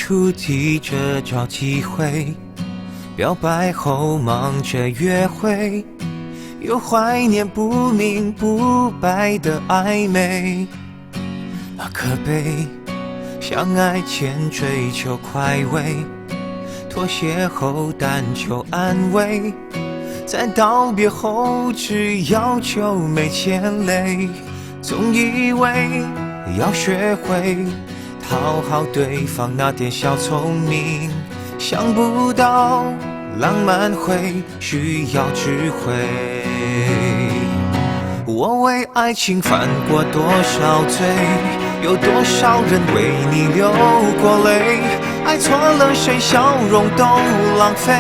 初急着找机会，表白后忙着约会，又怀念不明不白的暧昧。可悲，相爱前追求快慰，妥协后但求安慰，在道别后只要求没牵累。总以为要学会讨好对方那点小聪明，想不到浪漫会需要智慧。我为爱情犯过多少罪，有多少人为你流过泪，爱错了谁笑容都浪费，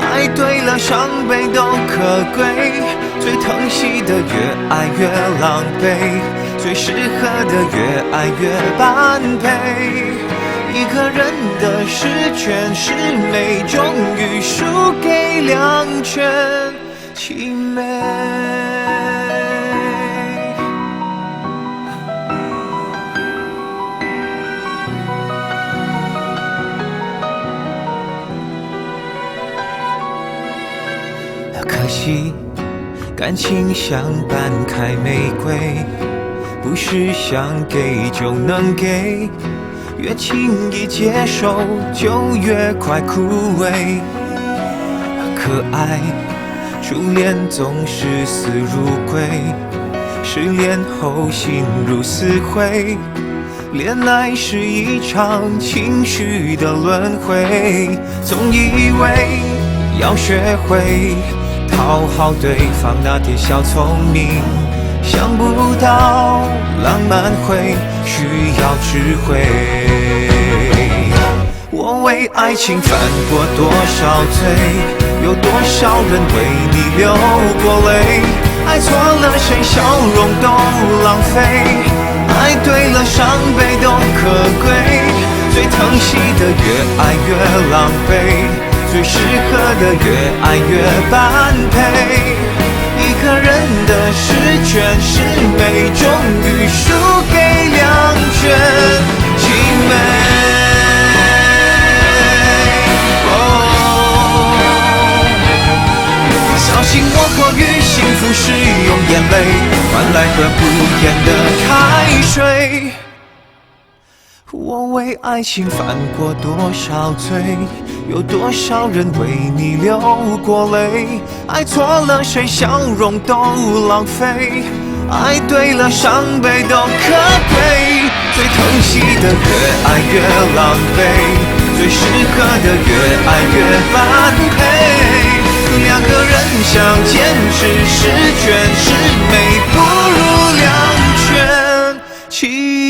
爱对了伤悲都可贵，最疼惜的越爱越狼狈，最适合的越爱越般配。一个人的十全十美，终于输给两全其美。可惜感情像半开玫瑰，不是想给就能给，越轻易接受就越快枯萎。可爱初恋总是死如归，失恋后心如死灰，恋爱是一场情绪的轮回。总以为要学会讨好对方那点小聪明，想不到浪漫会需要智慧。我为爱情犯过多少罪，有多少人为你流过泪，爱错了谁笑容都浪费，爱对了伤悲都可贵，最疼惜的越爱越狼狈，最适合的越爱越般配。一个人的十全十美，终于输给两全其美。小心我过于幸福是用眼泪换来喝不厌的开水。我为爱情犯过多少罪，有多少人为你流过泪，爱错了谁笑容都浪费，爱对了伤悲都可贵，最疼惜的越爱越狼狈，最适合的越爱越般配。两个人相坚持十全十美，不如两全其美。